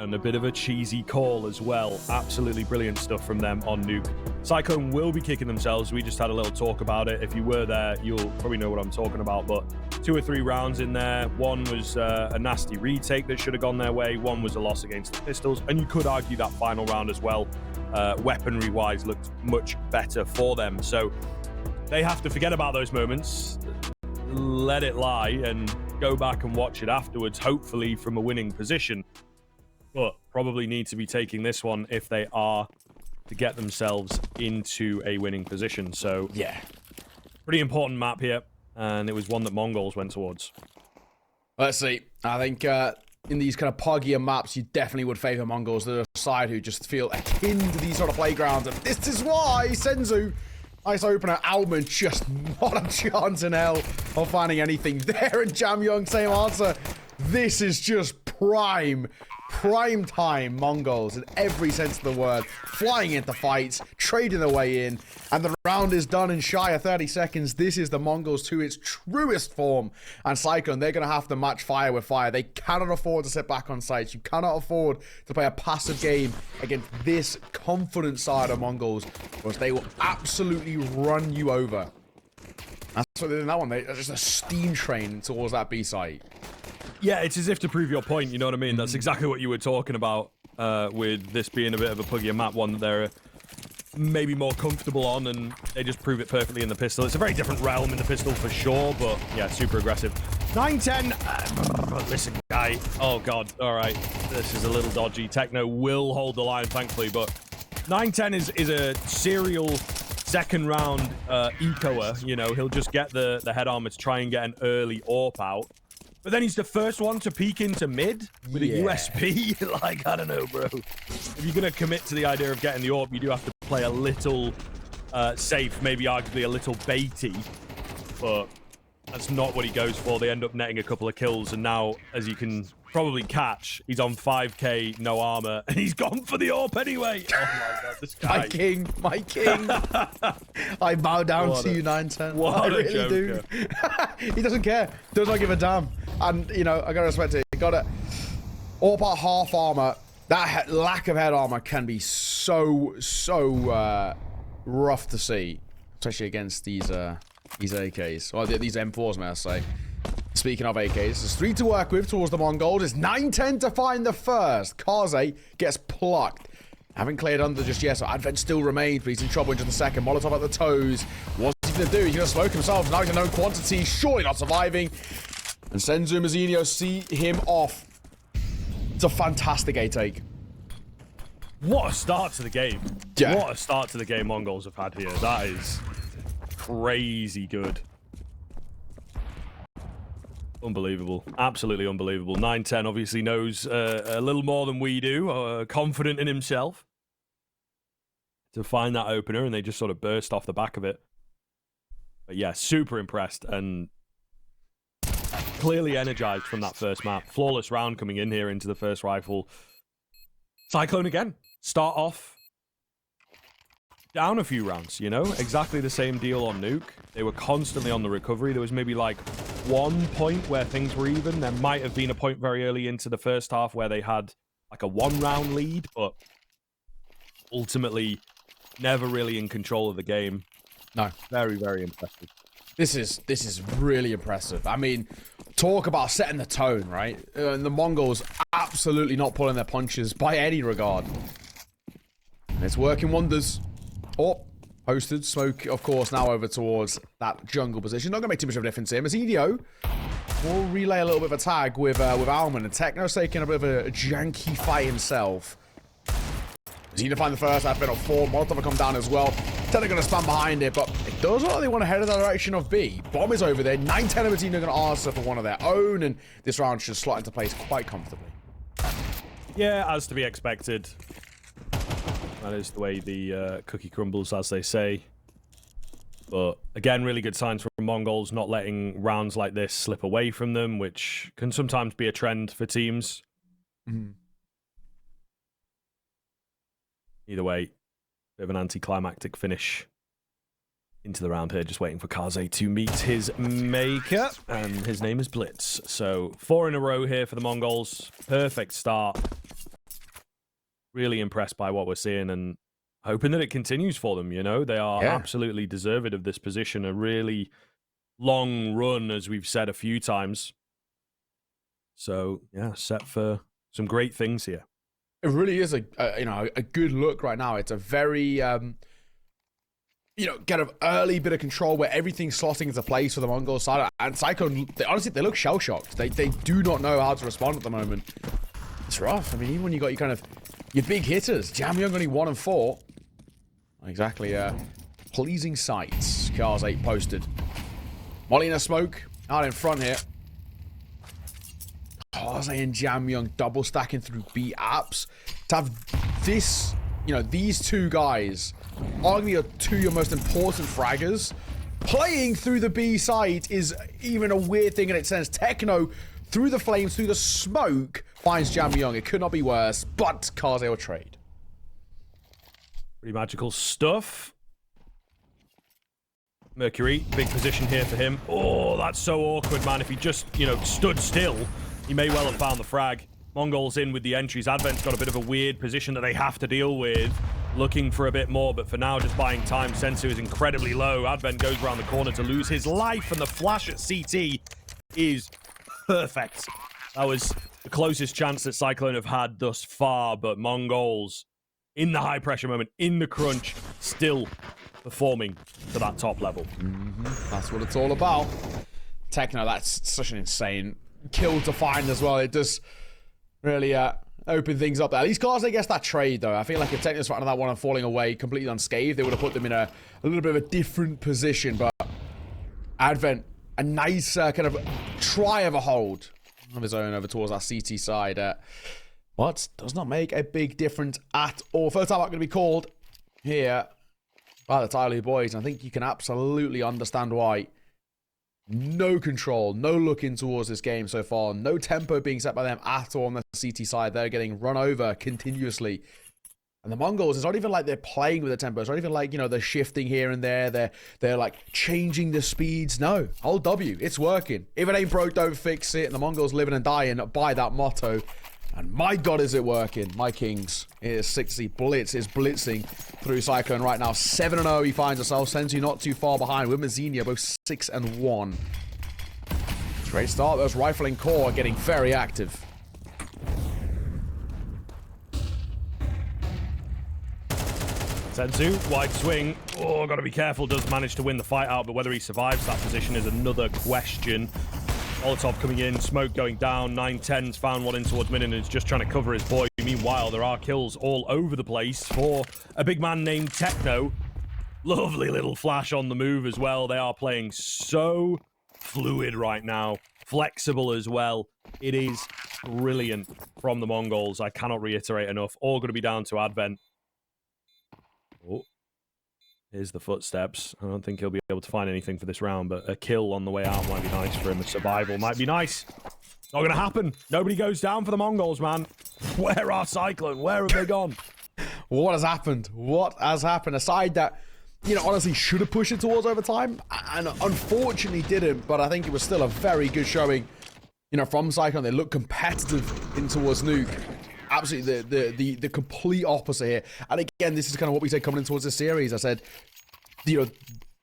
and a bit of a cheesy call as well. Absolutely brilliant stuff from them on Nuke. Cyclone will be kicking themselves. We just had a little talk about it. If you were there, you'll probably know what I'm talking about. But 2 or 3 rounds in there. One was a nasty retake that should have gone their way. One was a loss against the Pistols. And you could argue that final round as well, weaponry-wise, looked much better for them. So they have to forget about those moments, let it lie, and go back and watch it afterwards, hopefully from a winning position. But probably need to be taking this one if they are to get themselves into a winning position. So yeah, pretty important map here, and it was one that MercuryOVO went towards. Let's see. I think in these kind of puggier maps, you definitely would favor MercuryOVO. They're a side who just feel akin to these sort of playgrounds, and this is why Senzu, nice opener. Alman just not a chance in hell of finding anything there. And Jam Young, same answer. This is just prime time MercuryOVO in every sense of the word. Flying into fights, trading their way in, and the round is done in shy of 30 seconds. This is the MercuryOVO to its truest form. And Cyclone, they're going to have to match fire with fire. They cannot afford to sit back on sites. You cannot afford to play a passive game against this confident side of MercuryOVO, because they will absolutely run you over. That's what they did in that one. They're just a steam train towards that B site. Yeah, it's as if to prove your point, you know what I mean? That's exactly what you were talking about with this being a bit of a puggier map, one that they're maybe more comfortable on, and they just prove it perfectly in the pistol. It's a very different realm in the pistol for sure, but yeah, super aggressive. 9-10. Listen, guy. Oh, God. All right. This is a little dodgy. Techno will hold the line, thankfully, but 9-10 is a serial second round ecoer. You know, he'll just get the head armor to try and get an early AWP out. But then he's the first one to peek into mid with a USP. Like, I don't know, bro. If you're going to commit to the idea of getting the AWP, you do have to play a little safe, maybe arguably a little baity. But that's not what he goes for. They end up netting a couple of kills. And now, as you can probably catch, he's on 5k, no armor, and he's gone for the AWP anyway. Oh, my God, this guy. My king. I bow down to you, 9-10. What I really do. He doesn't care. Does not give a damn. And, you know, I gotta respect it. You gotta... All about half armor. That lack of head armor can be so rough to see. Especially against these AKs. Or these M4s, may I say. Speaking of AKs, there's 3 to work with towards the MercuryOVO. It's 9-10 to find the first. Kaze gets plucked. Haven't cleared under just yet, so Advent still remains, but he's in trouble into the second. Molotov at the toes. What's he going to do? He's going to smoke himself. Now he's a known quantity. Surely not surviving. And Senzu and Mazinho see him off. It's a fantastic A-take. What a start to the game. Yeah. What a start to the game MercuryOVO have had here. That is crazy good. Unbelievable. Absolutely unbelievable. 9-10 obviously knows a little more than we do. Confident in himself to find that opener, and they just sort of burst off the back of it. But yeah, super impressed and clearly energized from that first map. Flawless round coming in here into the first rifle. Cyclone again. Start off down a few rounds, you know? Exactly the same deal on Nuke. They were constantly on the recovery. There was maybe like 1 point where things were even. There might have been a point very early into the first half where they had like a 1-round lead, but ultimately never really in control of the game. No. Very, very impressive. This is really impressive. I mean, talk about setting the tone, right? And the MercuryOVO absolutely not pulling their punches by any regard. And it's working wonders. Oh, posted. Smoke, of course, now over towards that jungle position. Not going to make too much of a difference here. Mazinho will relay a little bit of a tag with Alman. And Techno's taking a bit of a janky fight himself. Mazinho to find the first. I've been on 4. Molotov will come down as well. Techno going to spam behind it, but it does look like they want to head in the direction of B. Bomb is over there. 9-10 of Mazinho going to answer for one of their own, and this round should slot into place quite comfortably. Yeah, as to be expected. That is the way the cookie crumbles, as they say. But again, really good signs from MercuryOVO not letting rounds like this slip away from them, which can sometimes be a trend for teams. Either way, bit of an anticlimactic finish into the round here. Just waiting for Kaze to meet his maker, and his name is Blitz. So 4 in a row here for the MercuryOVO. Perfect start. really impressed by what we're seeing and hoping that it continues for them. You know, they are absolutely deserving of this position. A really long run, as we've said a few times. So yeah, set for some great things here. It really is a good look right now. It's a very kind of early bit of control where everything's slotting into place for the Mongol side. And Cyclone, honestly, they look shell-shocked. They do not know how to respond at the moment. It's rough. I mean, even when you got your big hitters, Jamyung only 1 and 4. Exactly. Pleasing sights. Cars 8 posted. Molly in a smoke out in front here. Kaze and Jamyung double stacking through B apps. To have this, these two guys, arguably two of your most important fraggers, playing through the B side is even a weird thing in its sense. Techno, through the flames, through the smoke, finds Jamyung. It could not be worse, but Kaze will trade. Pretty magical stuff. Mercury, big position here for him. Oh, that's so awkward, man. If he just, stood still, he may well have found the frag. Mongolz in with the entries. Advent's got a bit of a weird position that they have to deal with. Looking for a bit more, but for now, just buying time. Senzu is incredibly low. Advent goes around the corner to lose his life, and the flash at CT is perfect. That was the closest chance that Cyclone have had thus far, but Mongolz, in the high-pressure moment, in the crunch, still performing to that top level. That's what it's all about. Techno, that's such an insane kill to find as well. It does really open things up there. At least Kaze gets that trade, though. I feel like if Techno's fighting that one and falling away completely unscathed, they would have put them in a little bit of a different position. But Advent, a nice kind of try of a hold of his own over towards that CT side. But does not make a big difference at all. First time out going to be called here by the TYLOO boys. And I think you can absolutely understand why. No control, no looking towards this game so far. No tempo being set by them at all on the CT side. They're getting run over continuously. And the Mongolz, it's not even like they're playing with the tempo. It's not even like, they're shifting here and there. They're like changing the speeds. No, hold W. It's working. If it ain't broke, don't fix it. And the Mongolz living and dying by that motto. And my God, is it working. My Kings. It is 60. Blitz is blitzing through Cyclone right now. 7-0 he finds himself. Senzu not too far behind with Mazinia, both 6-1. Great start. Those rifling core are getting very active. Senzu, wide swing. Oh, got to be careful. Does manage to win the fight out, but whether he survives that position is another question. Molotov coming in, smoke going down, 9-10's found one in towards mid and is just trying to cover his boy. Meanwhile, there are kills all over the place for a big man named Techno. Lovely little flash on the move as well. They are playing so fluid right now, flexible as well. It is brilliant from the Mongolz. I cannot reiterate enough. All going to be down to Advent. Oh. Here's the footsteps. I don't think he'll be able to find anything for this round, but a kill on the way out might be nice for him. A survival might be nice. Not going to happen. Nobody goes down for the Mongolz, man. Where are Cyclone? Where have they gone? What has happened? What has happened? Aside that, honestly should have pushed it towards overtime, and unfortunately didn't, but I think it was still a very good showing, from Cyclone. They look competitive in towards Nuke. Absolutely the complete opposite here. And again, this is kind of what we said coming in towards this series. I said,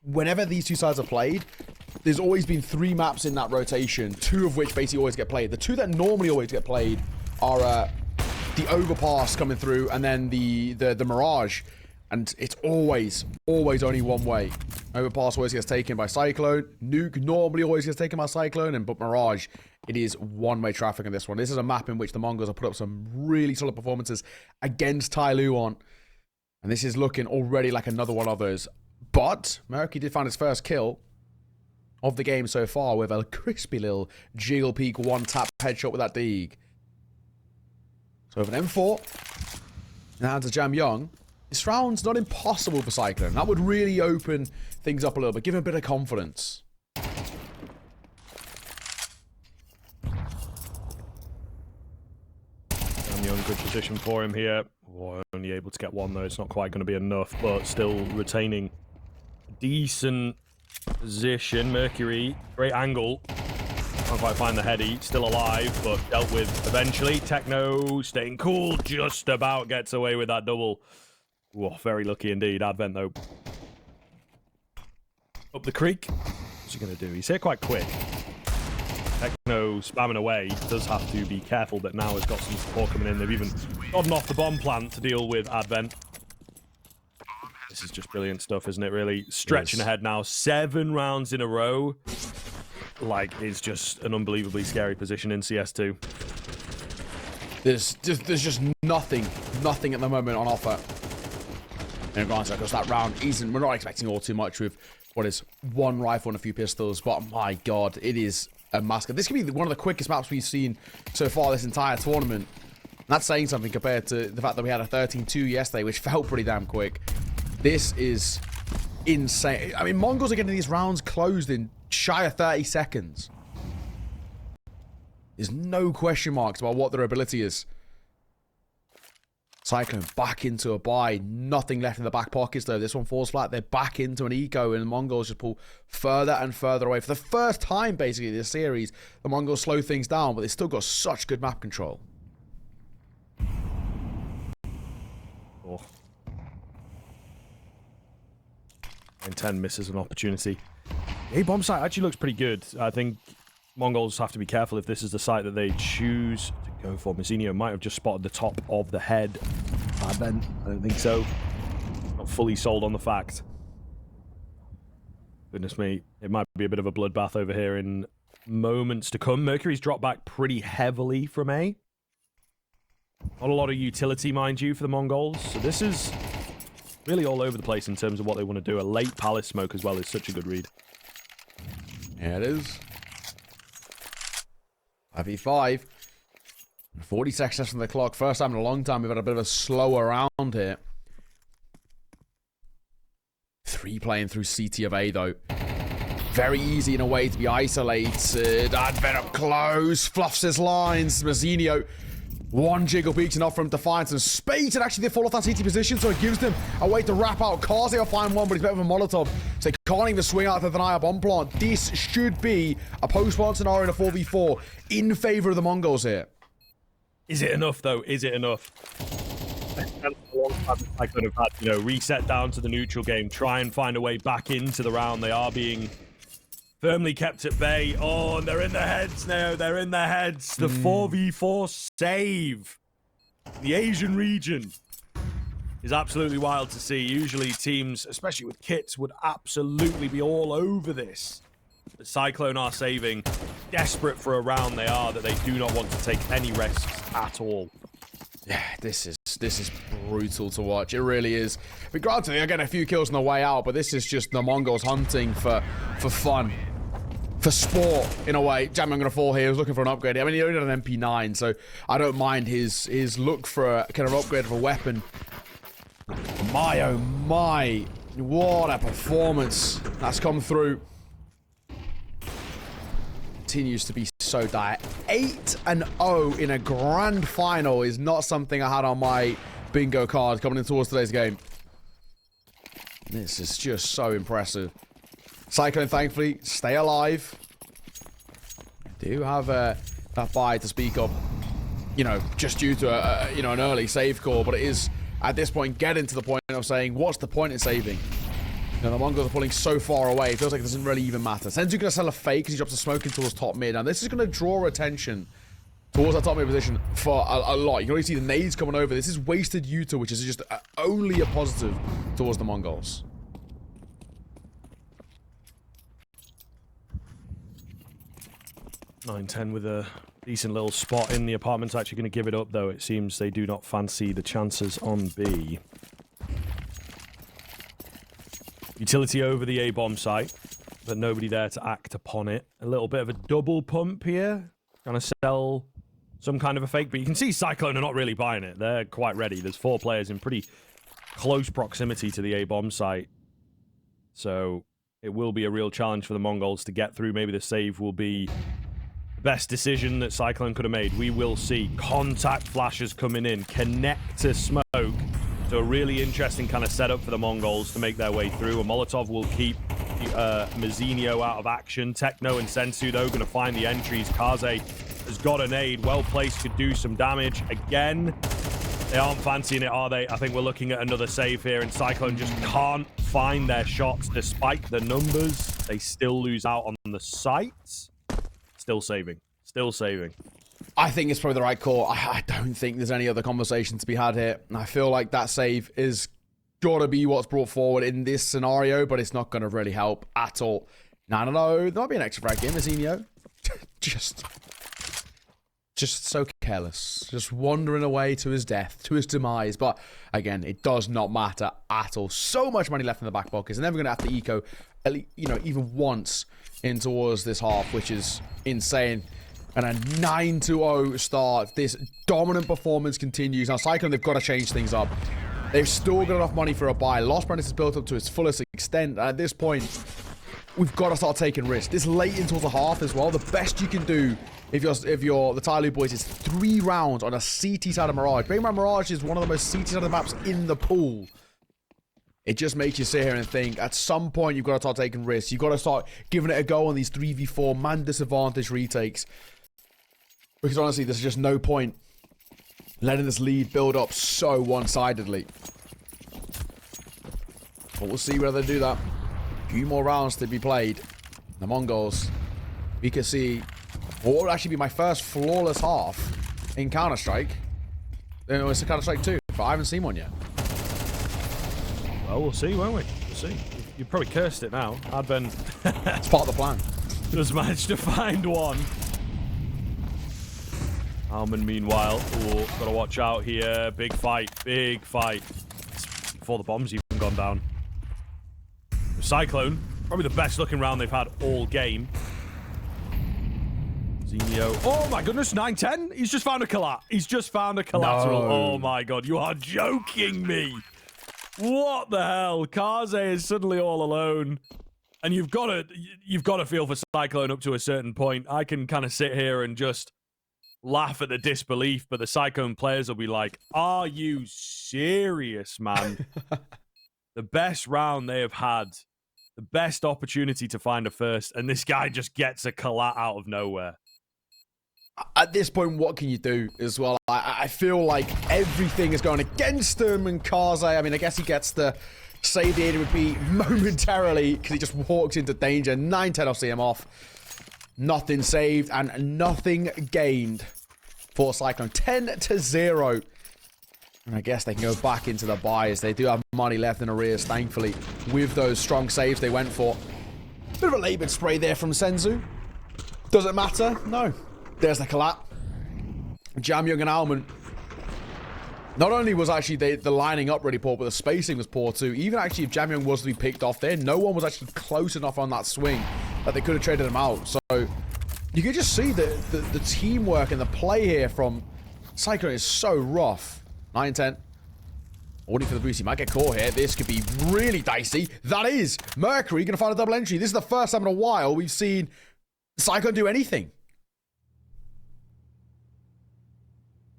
whenever these two sides are played, there's always been 3 maps in that rotation, 2 of which basically always get played. The 2 that normally always get played are the overpass coming through and then the Mirage. And it's always only one way. Overpass always gets taken by Cyclone. Nuke normally always gets taken by Cyclone. But Mirage, it is one-way traffic in this one. This is a map in which the Mongols have put up some really solid performances against TYLOO on. And this is looking already like another one of those. But Mercury did find his first kill of the game so far with a crispy little jiggle peek one-tap headshot with that Deeg. So with an M4, now to Jamyung. This round's not impossible for Cyclone. That would really open things up a little bit. Give him a bit of confidence. Jamyung, good position for him here. Oh, only able to get one though. It's not quite going to be enough, but still retaining a decent position. Mercury, great angle. Can't quite find the heady. Still alive, but dealt with eventually. Techno staying cool. Just about gets away with that double. Whoa, very lucky indeed. Advent, though. Up the creek. What's he going to do? He's here quite quick. Techno spamming away. Does have to be careful, but now has got some support coming in. They've even gotten off the bomb plant to deal with Advent. This is just brilliant stuff, isn't it, really? Stretching ahead now. 7 rounds in a row. Like, it's just an unbelievably scary position in CS2. There's just nothing at the moment on offer. And granted, because that round isn't, we're not expecting all too much with what is 1 rifle and a few pistols, but my god, it is a massacre. This could be one of the quickest maps we've seen so far this entire tournament. And that's saying something compared to the fact that we had a 13-2 yesterday, which felt pretty damn quick. This is insane. I mean, Mongols are getting these rounds closed in shy of 30 seconds. There's no question marks about what their ability is. Cyclone back into a buy. Nothing left in the back pockets, though. This one falls flat. They're back into an eco, and the Mongols just pull further and further away. For the first time, basically, this series, the Mongols slow things down, but they've still got such good map control. Oh. 9-10 misses an opportunity. The A-bomb site actually looks pretty good. I think Mongols have to be careful if this is the site that they choose to go for. Messinio might have just spotted the top of the head. Advent, I don't think so. Not fully sold on the fact. Goodness me, it might be a bit of a bloodbath over here in moments to come. Mercury's dropped back pretty heavily from A. Not a lot of utility, mind you, for the Mongols. So this is really all over the place in terms of what they want to do. A late palace smoke as well is such a good read. Yeah, it is. 5v5. 40 seconds on the clock. First time in a long time we've had a bit of a slower round here. 3 playing through CT of A, though. Very easy in a way to be isolated. Advent up close. Fluffs his lines. Messinio. 1 jiggle peaks enough for him to find some space, and actually they fall off that CT position, so it gives them a way to wrap out. Kaze will find one, but he's better with a Molotov, so they can't even swing out to deny a bomb plant. This should be a post-plant scenario in a 4v4 in favor of the Mongols here. Is it enough, though? Is it enough? I could have had, you know, reset down to the neutral game, try and find a way back into the round. They are being firmly kept at bay. Oh, and they're in the heads now. They're in the heads. The 4v4 save. The Asian region is absolutely wild to see. Usually teams, especially with kits, would absolutely be all over this. But Cyclone are saving. Desperate for a round they are, that they do not want to take any risks at all. Yeah, this is brutal to watch. It really is. But granted, they're getting a few kills on the way out, but this is just the Mongols hunting for fun. For sport, in a way. Jam, I'm going to fall here. He was looking for an upgrade. I mean, he only had an MP9, so I don't mind his look for a kind of upgrade of a weapon. My, oh my. What a performance that's come through. Continues to be so dire. 8-0 in a grand final is not something I had on my bingo card coming in towards today's game. This is just so impressive. Cyclone, thankfully, stay alive. Do have that buy to speak of, you know, just due to you know, an early save call, but it is at this point getting to the point of saying, what's the point in saving? You know, the Mongols are pulling so far away, it feels like it doesn't really even matter. Senzu gonna sell a fake because he drops a smoke in towards top mid, and this is gonna draw attention towards that top mid position for a lot. You can already see the nades coming over. This is wasted Utah, which is just only a positive towards the Mongols. 9-10 with a decent little spot in. The apartment's actually going to give it up, though. It seems they do not fancy the chances on B. Utility over the A-bomb site, but nobody there to act upon it. A little bit of a double pump here. Trying to sell some kind of a fake, but you can see Cyclone are not really buying it. They're quite ready. There's 4 players in pretty close proximity to the A-bomb site. So it will be a real challenge for the Mongols to get through. Maybe the save will be best decision that Cyclone could have made. We will see. Contact flashes coming in. Connect to smoke. So a really interesting kind of setup for the Mongols to make their way through. A Molotov will keep Mazzinho out of action. Techno and Senzu, though, going to find the entries. Kaze has got an aid. Well placed, could do some damage. Again, they aren't fancying it, are they? I think we're looking at another save here, and Cyclone just can't find their shots despite the numbers. They still lose out on the sights. Still saving. Still saving. I think it's probably the right call. I don't think there's any other conversation to be had here. I feel like that save is got to be what's brought forward in this scenario, but it's not going to really help at all. No, there might be an extra frag here, Mazzinho. just so careless. Just wandering away to his death, to his demise. But again, it does not matter at all. So much money left in the back pockets. They're never going to have to eco, even once in towards this half, which is insane. And a 9-0 start. This dominant performance continues. Now, Cyclone, they've got to change things up. They've still got enough money for a buy. Lost Brandis is built up to its fullest extent. And at this point, we've got to start taking risks. This late into the half as well. The best you can do if you're the TYLOO boys is 3 rounds on a CT side of Mirage. Being around Mirage is one of the most CT side of the maps in the pool. It just makes you sit here and think, at some point, you've got to start taking risks. You've got to start giving it a go on these 3v4 man disadvantage retakes. Because honestly, there's just no point letting this lead build up so one-sidedly. But we'll see whether they do that. A few more rounds to be played. The Mongols, we can see what would actually be my first flawless half in Counter-Strike. It's a Counter-Strike 2, but I haven't seen one yet. Well, we'll see, won't we? We'll see. You've probably cursed it now. Advent. It's part of the plan. Just managed to find one. Alman, meanwhile, got to watch out here. Big fight, big fight. It's before the bomb's even gone down. Cyclone, probably the best looking round they've had all game. Zinio. Oh my goodness, 9-10? He's just found a collat. He's just found a collateral. No. Oh my god, you are joking me. What the hell? Kaze is suddenly all alone. And you've got to feel for Cyclone up to a certain point. I can kind of sit here and just laugh at the disbelief, but the Cyclone players will be like, are you serious, man? The best round they have had, the best opportunity to find a first, and this guy just gets a collat out of nowhere. At this point, what can you do as well? I feel like everything is going against him, and Kaze, I mean, I guess he gets the save the AWP momentarily because he just walks into danger. 9-10 off CM off. Nothing saved and nothing gained for Cyclone. 10-0. And I guess they can go back into the buys. They do have money left in arrears, thankfully, with those strong saves they went for. Bit of a laboured spray there from Senzu. Does it matter? No. There's the collat. Jamyoung and Alman. Not only was actually the lining up really poor, but the spacing was poor too. Even actually if Jamyoung was to be picked off there, no one was actually close enough on that swing that they could have traded him out. So you could just see the teamwork and the play here from Cyclone is so rough. 9-10. Waiting for the boost. He might get caught here. This could be really dicey. That is Mercury going to find a double entry. This is the first time in a while we've seen Cyclone do anything.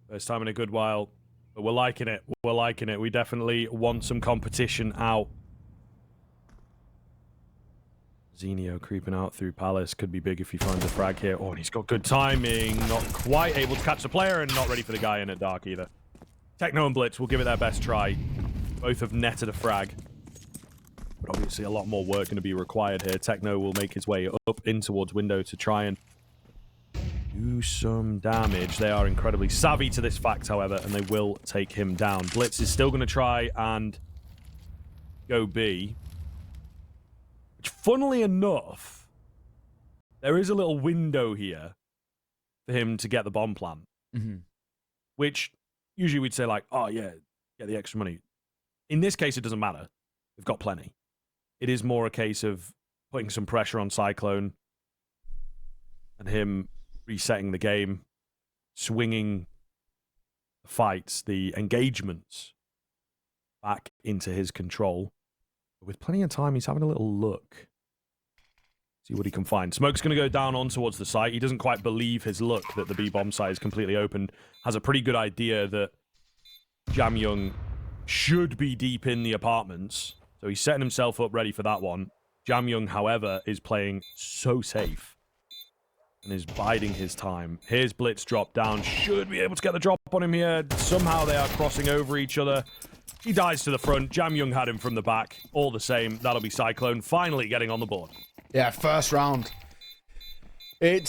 First time in a good while. But we're liking it. We're liking it. We definitely want some competition out. Zinio creeping out through Palace. Could be big if he finds a frag here. Oh, and he's got good timing. Not quite able to catch the player and not ready for the guy in at dark either. Techno and Blitz will give it their best try. Both have netted a frag. But obviously a lot more work going to be required here. Techno will make his way up in towards window to try and do some damage. They are incredibly savvy to this fact, however, and they will take him down. Blitz is still going to try and go B. Which, funnily enough, there is a little window here for him to get the bomb plant. Mm-hmm. Which, usually we'd say like, oh yeah, get the extra money. In this case, it doesn't matter. We've got plenty. It is more a case of putting some pressure on Cyclone and him resetting the game, swinging the fights, the engagements back into his control. But with plenty of time, he's having a little look. See what he can find. Smoke's going to go down on towards the site. He doesn't quite believe his luck that the B-bomb site is completely open. Has a pretty good idea that Jamyoung should be deep in the apartments. So he's setting himself up ready for that one. Jamyoung, however, is playing so safe and is biding his time. Here's Blitz drop down. Should be able to get the drop on him here. Somehow they are crossing over each other. He dies to the front. Jamyoung had him from the back. All the same, that'll be Cyclone finally getting on the board. Yeah, first round. I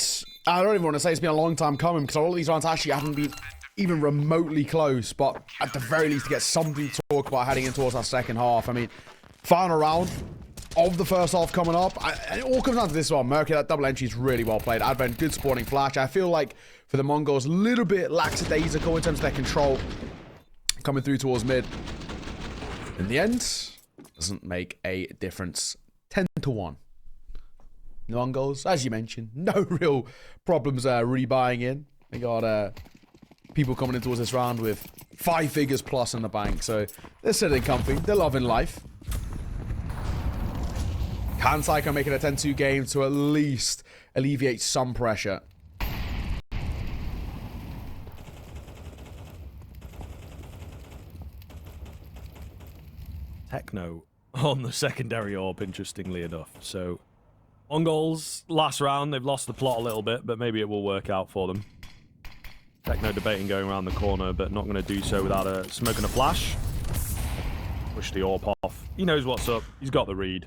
don't even want to say it's been a long time coming because all of these rounds actually haven't been even remotely close, but at the very least to get something to talk about heading in towards that second half. I mean, final round of the first half coming up. It all comes down to this one. Mercury, that double entry is really well played. Advent, good supporting flash. I feel like for the MercuryOVO, a little bit lackadaisical in terms of their control coming through towards mid. In the end, doesn't make a difference. 10-1. TheMongolz, as you mentioned, no real problems rebuying in. They got people coming in towards this round with 5 figures plus in the bank, so they're sitting comfy. They're loving life. Can Psycho make it a 10-2 game to at least alleviate some pressure? Techno on the secondary orb, interestingly enough. So, MercuryOVO, last round, they've lost the plot a little bit, but maybe it will work out for them. Techno debating going around the corner, but not going to do so without a smoke and a flash. Push the orb off. He knows what's up. He's got the read.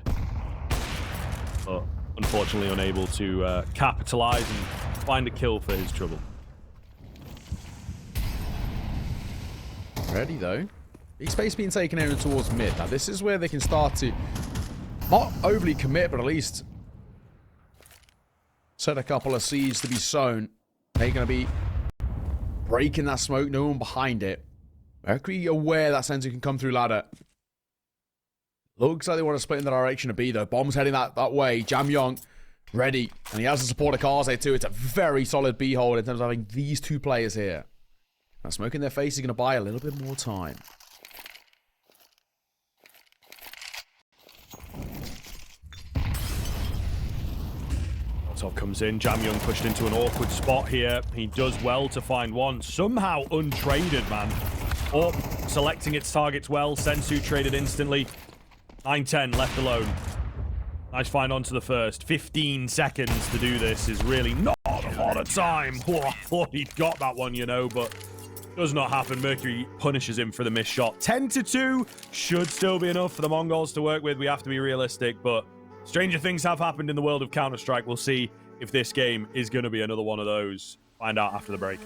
But unfortunately unable to capitalize and find a kill for his trouble. Ready, though. Big space being taken in towards mid. Now, this is where they can start to not overly commit, but at least set a couple of seeds to be sown. They're going to be breaking that smoke. No one behind it. Mercury aware that Senzu can come through ladder. Looks like they want to split in the direction of B, though. Bomb's heading that way. Jamyoung ready. And he has the support of Kaze, too. It's a very solid B hold in terms of having these two players here. Now, smoke in their face is going to buy a little bit more time. Top comes in. Jamyoung pushed into an awkward spot here. He does well to find one. Somehow untraded, man. Or selecting its targets well. Senzu traded instantly. 9-10 left alone. Nice find onto the first. 15 seconds to do this is really not a lot of time. Oh, I thought he'd got that one, you know, but does not happen. Mercury punishes him for the missed shot. 10-2 should still be enough for the MercuryOVO to work with. We have to be realistic, but stranger things have happened in the world of Counter-Strike. We'll see if this game is going to be another one of those. Find out after the break.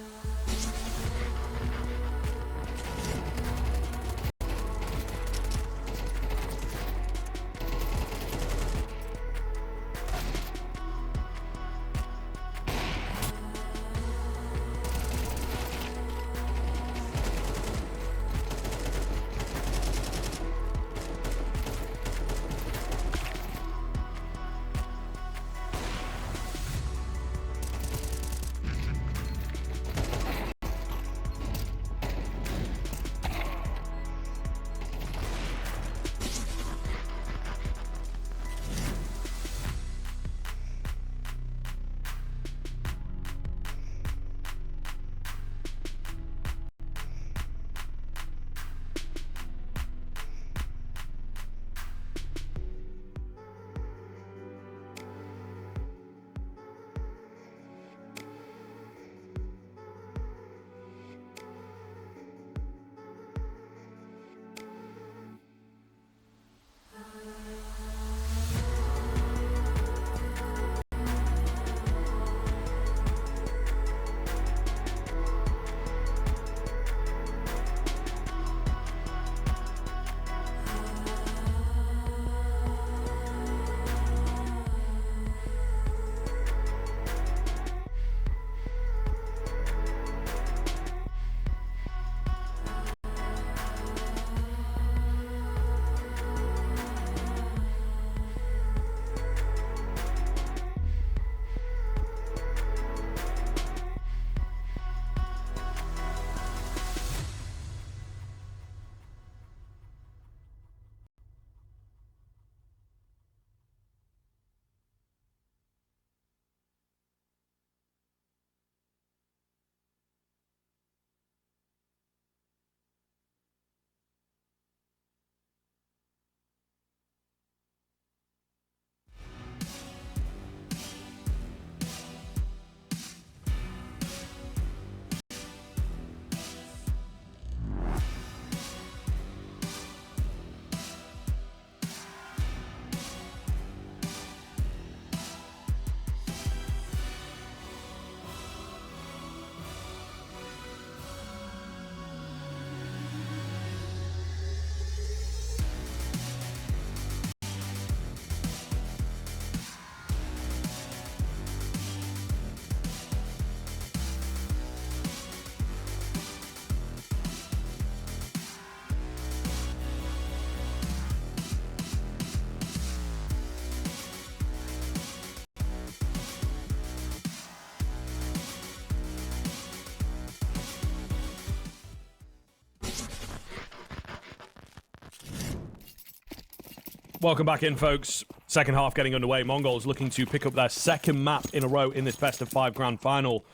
Welcome back in, folks. Second half getting underway. MongolZ looking to pick up their second map in a row in this best of 5 grand final.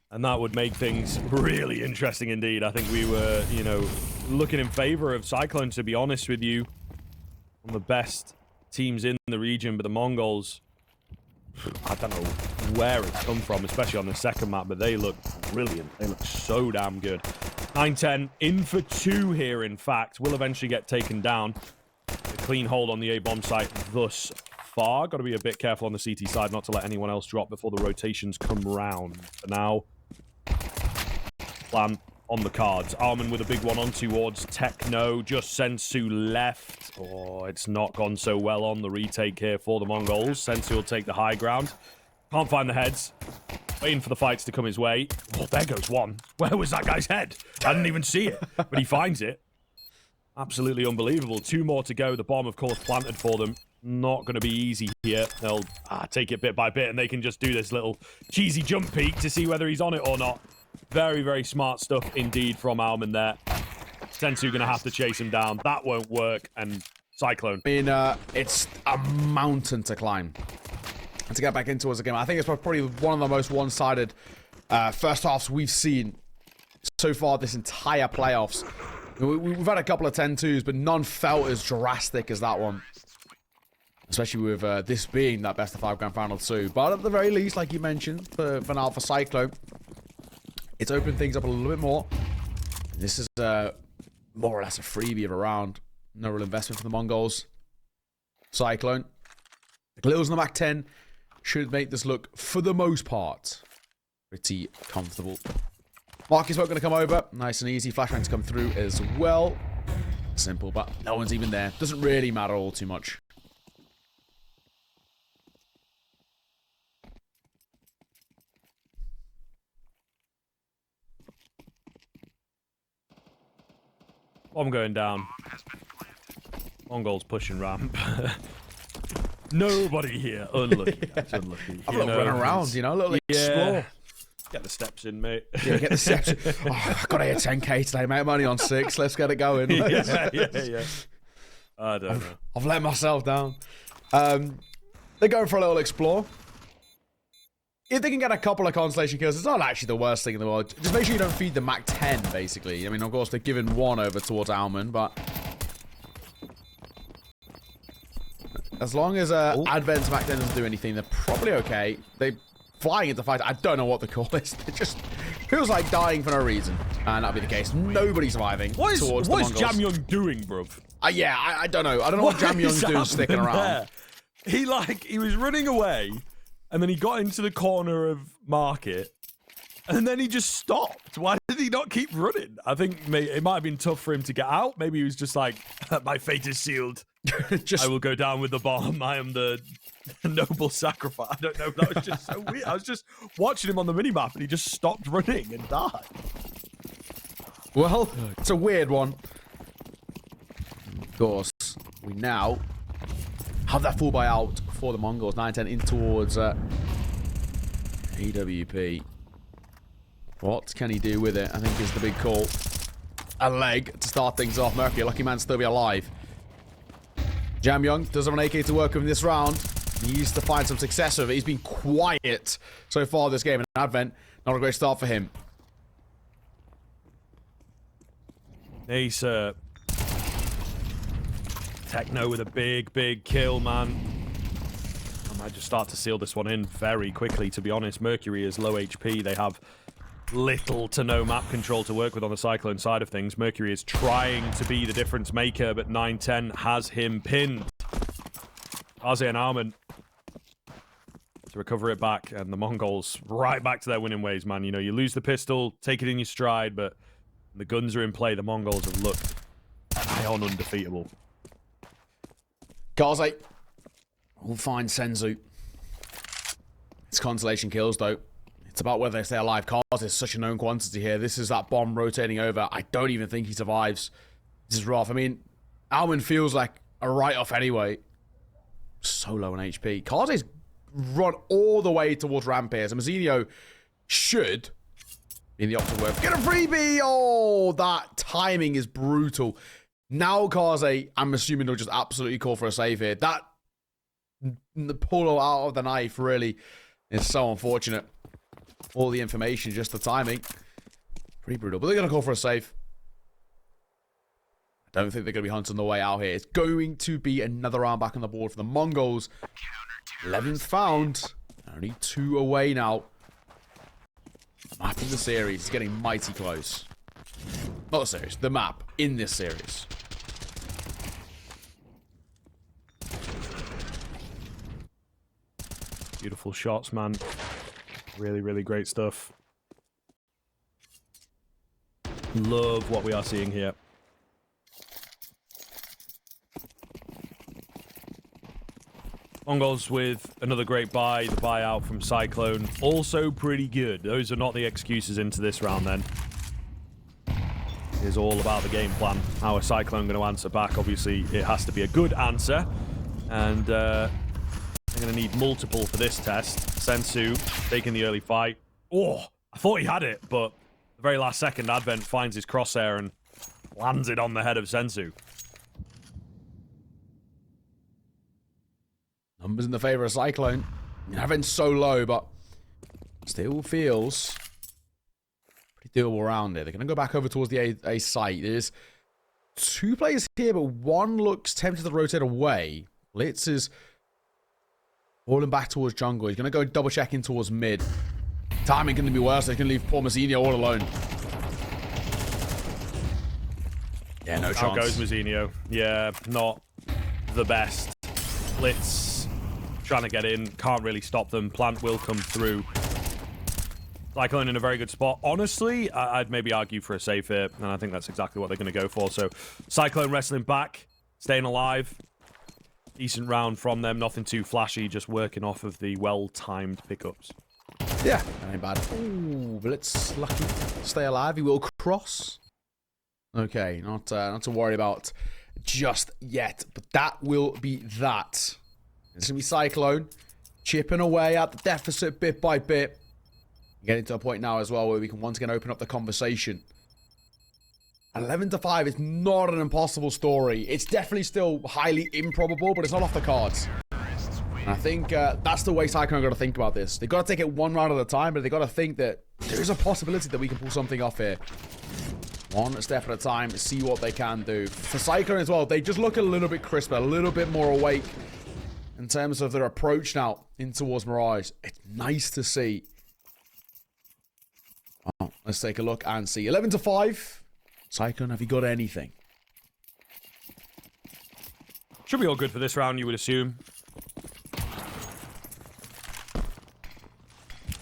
And that would make things really interesting indeed. I think we were, you know, looking in favor of Cyclone, to be honest with you. One of the best teams in the region, but the MongolZ, I don't know where it's come from, especially on the second map, but they look brilliant. They look so damn good. 9-10, in for 2 here, in fact. Will eventually get taken down. A clean hold on the A-bomb site thus far. Got to be a bit careful on the CT side not to let anyone else drop before the rotations come round. For now, plan on the cards. Armin with a big one on towards Techno. Just Senzu left. Oh, it's not gone so well on the retake here for the MongolZ. Senzu will take the high ground. Can't find the heads. Waiting for the fights to come his way. Oh, there goes one. Where was that guy's head? I didn't even see it, but he finds it. Absolutely unbelievable. 2 more to go. The bomb, of course, planted for them. Not going to be easy here. They'll take it bit by bit, and they can just do this little cheesy jump peek to see whether he's on it or not. Very, very smart stuff indeed from Alman there. Senzu going to have to chase him down. That won't work. And Cyclone. I mean, it's a mountain to climb. And to get back into it as a game, I think it's probably one of the most one-sided first halves we've seen so far this entire playoffs. We've had a couple of 10-2s, but none felt as drastic as that one. Especially with this being that best of 5 grand final too. But at the very least, like you mentioned, for now for Cyclone, it's opened things up a little bit more. This is more or less a freebie of a round. No real investment for the MongolZ. Cyclone. The Glills in the Mac 10 should make this look, for the most part, pretty comfortable. Marcus Smoke going to come over. Nice and easy. Flashbang to come through as well. Simple, but no one's even there. Doesn't really matter all too much. Bomb going down. MongolZ pushing ramp. Nobody here. Unlucky. That's unlucky. I'm a little run around, you know, a little explore. Get the steps in, mate. Yeah, get the steps in. Oh, I've got to hit 10k today, mate. I'm only on 6. Let's get it going. yeah. I don't know. I've let myself down. They're going for a little explore. If they can get a couple of constellation kills, it's not actually the worst thing in the world. Just make sure you don't feed the Mac 10, basically. I mean, of course, they're giving 1 over towards Alman, but as long as Advent's Mac 10 doesn't do anything, they're probably okay. They flying into fight. I don't know what the call is. It just feels like dying for no reason, and that'll be the case. Nobody surviving. What is MongolZ. Jamyoung doing, bruv? Yeah, I don't know. I don't know what Jamyoung's doing sticking around. There? He was running away. And then he got into the corner of Market. And then he just stopped. Why did he not keep running? I think it might have been tough for him to get out. Maybe he was just like, my fate is sealed. I will go down with the bomb. I am the noble sacrifice. I don't know. That was just so weird. I was just watching him on the minimap and he just stopped running and died. Well, it's a weird one. Of course, we now have that full buyout for the MongolZ. 9-10 in towards AWP. What can he do with it? I think is the big call. A leg to start things off. Mercury, lucky man, still be alive. Jamyoung does have an AK to work with in this round. He needs to find some success with it. He's been quiet so far this game. And Advent, not a great start for him. Nice. Techno with a big kill, man. I might just start to seal this one in very quickly, to be honest. Mercury is low HP. They have little to no map control to work with on the Cyclone side of things. Mercury is trying to be the difference maker, but 9-10 has him pinned. Aze and Alman to recover it back, and the MongolZ right back to their winning ways, man. You know, you lose the pistol, take it in your stride, but when the guns are in play, the MongolZ have looked high on undefeatable. Kaze will find Senzu. It's consolation kills, though. It's about whether they stay alive. Kaze is such a known quantity here. This is that bomb rotating over. I don't even think he survives. This is rough. I mean, Alman feels like a write-off anyway. So low on HP. Kaze's run all the way towards ramp here. So Mazzinho should, in the optimal way, get a freebie. Oh, that timing is brutal. Now Kaze, I'm assuming they'll just absolutely call for a save here. That the pull out of the knife really is so unfortunate. All the information, just the timing. Pretty brutal. But they're going to call for a save. I don't think they're going to be hunting the way out here. It's going to be another round back on the board for the Mongols. 11th found. Only 2 away now. Map in the series is getting mighty close. Not the series, the map in this series. Beautiful shots, man. Really, really great stuff. Love what we are seeing here. Mongols with another great buy, the buyout from Cyclone. Also pretty good. Those are not the excuses into this round then. It is all about the game plan. How is Cyclone going to answer back? Obviously, it has to be a good answer. And they're going to need multiple for this test. Senzu taking the early fight. Oh, I thought he had it, but the very last second, Advent finds his crosshair and lands it on the head of Senzu. Numbers in the favor of Cyclone. Advent's so low, but still feels pretty doable around here. They're going to go back over towards the A site. There's 2 players here, but one looks tempted to rotate away. Blitz is falling back towards jungle. He's going to go double checking towards mid. Timing going to be worse. They're going to leave poor Mazzinho all alone. Yeah, no chance. Out goes Mazzinho. Yeah, not the best. Blitz trying to get in. Can't really stop them. Plant will come through. Cyclone in a very good spot. Honestly, I'd maybe argue for a save here, and I think that's exactly what they're going to go for. So, Cyclone wrestling back, staying alive. Decent round from them. Nothing too flashy, just working off of the well-timed pickups. Yeah, that ain't bad. Ooh, Blitz lucky to stay alive. He will cross. Okay, not to worry about just yet, but that will be that. It's going to be Cyclone chipping away at the deficit bit by bit. Getting to a point now as well where we can once again open up the conversation. 11-5 is not an impossible story. It's definitely still highly improbable, but it's not off the cards. And I think that's the way Cyclone got to think about this. They've got to take it one round at a time, but they've got to think that there is a possibility that we can pull something off here. One step at a time, see what they can do. For Cyclone as well, they just look a little bit crisper, a little bit more awake in terms of their approach now in towards Mirage. It's nice to see. Well, let's take a look and see. 11-5. Cyclone, have you got anything? Should be all good for this round, you would assume.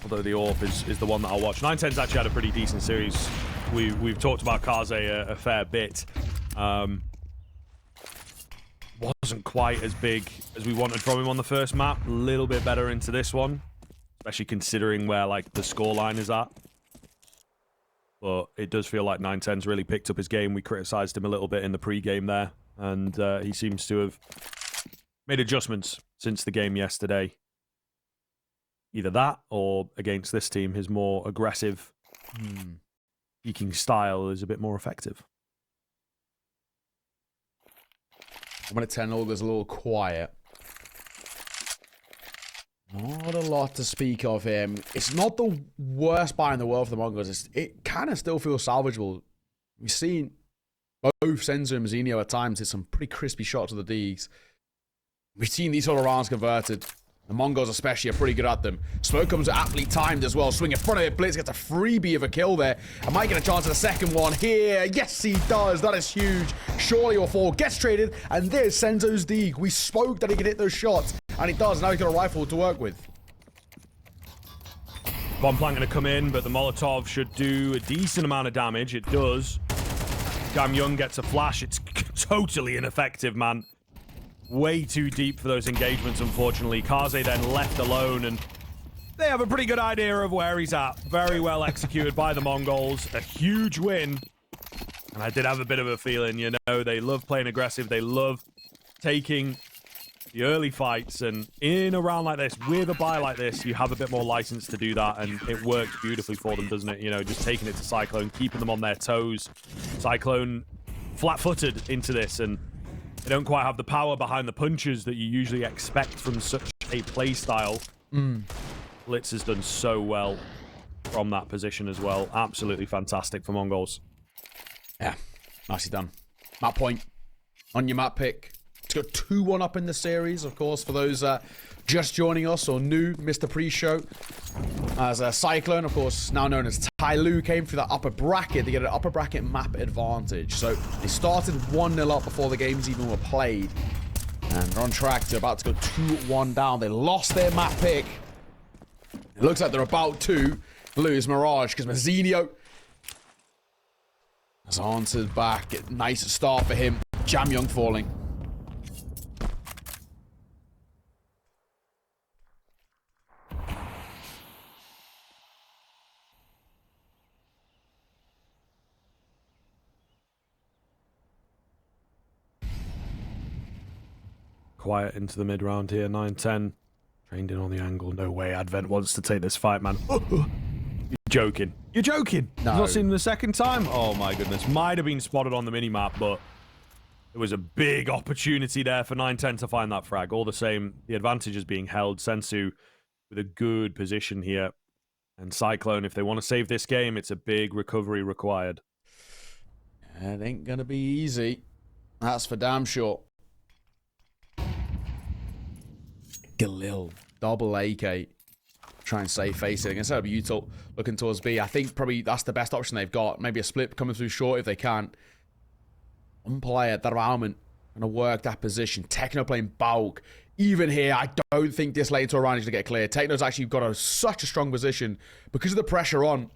Although the AWP is the one that I'll watch. 910's actually had a pretty decent series. We've talked about Kaze a fair bit. Wasn't quite as big as we wanted from him on the first map. A little bit better into this one, especially considering where like the scoreline is at. But it does feel like 910's really picked up his game. We criticised him a little bit in the pre-game there, and he seems to have made adjustments since the game yesterday. Either that, or against this team, his more aggressive peeking style is a bit more effective. I'm going to 10 all goes a little quiet. Not a lot to speak of him. It's not the worst buy in the world for the Mongols. It kind of still feels salvageable. We've seen both Senzu and Mazzinho at times hit some pretty crispy shots of the Ds. We've seen these sort of rounds converted. The Mongols especially are pretty good at them. Smoke comes aptly timed as well. Swing in front of it. Blitz gets a freebie of a kill there. I might get a chance at the second one here. Yes, he does. That is huge. Surely or fall. Gets traded. And there's Senzo's D. We spoke that he could hit those shots. And he does. Now he's got a rifle to work with. Bomb plant going to come in, but the Molotov should do a decent amount of damage. It does. Gam Young gets a flash. It's totally ineffective, man. Way too deep for those engagements, unfortunately. Kaze then left alone, and they have a pretty good idea of where he's at. Very well executed by the Mongols. A huge win. And I did have a bit of a feeling, you know, they love playing aggressive. They love taking the early fights, and in a round like this, with a buy like this, you have a bit more license to do that, and it works beautifully for them, doesn't it? You know, just taking it to Cyclone, keeping them on their toes. Cyclone flat-footed into this, and they don't quite have the power behind the punches that you usually expect from such a play style. Blitz has done so well from that position as well. Absolutely fantastic for MongolZ. Yeah, nicely done. Map point on your map pick. It's got 2-1 up in the series, of course, for those just joining us or new, Mr. Pre-Show. As Cyclone, of course, now known as TYLOO, came through that upper bracket. They get an upper bracket map advantage. So they started 1-0 up before the games even were played. And they're on track to about to go 2-1 down. They lost their map pick. It looks like they're about to lose Mirage because Mazzinho has answered back. Nice start for him. Jam Young falling. Quiet into the mid-round here, 9-10. Trained in on the angle. No way Advent wants to take this fight, man. You're joking. You're joking. No. You've not seen him the second time? Oh, my goodness. Might have been spotted on the minimap, but it was a big opportunity there for 9-10 to find that frag. All the same, the advantage is being held. Senzu with a good position here. And Cyclone, if they want to save this game, it's a big recovery required. It ain't going to be easy. That's for damn sure. Galil, double AK. Try and save facing. Instead of Util looking towards B, I think probably that's the best option they've got. Maybe a split coming through short if they can. One player, Darauman, gonna work that position. Techno playing bulk. Even here, I don't think this lane to Orion is gonna get clear. Techno's actually got such a strong position. Because of the pressure on,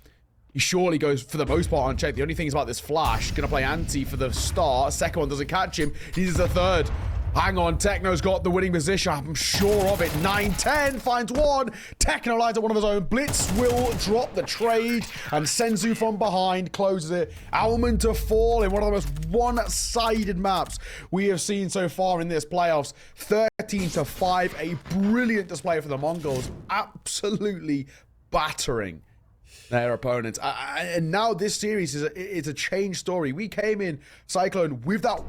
he surely goes, for the most part, unchecked. The only thing is about this flash. Gonna play anti for the start. Second one doesn't catch him. He's the third. Hang on, Techno's got the winning position. I'm sure of it. 9-10 finds one. Techno lines at one of his own. Blitz will drop the trade. And Senzu from behind closes it. Almond to fall in one of the most one-sided maps we have seen so far in this playoffs. 13-5. A brilliant display for the MongolZ. Absolutely battering their opponents. And now this series is a changed story. We came in, Cyclone, with that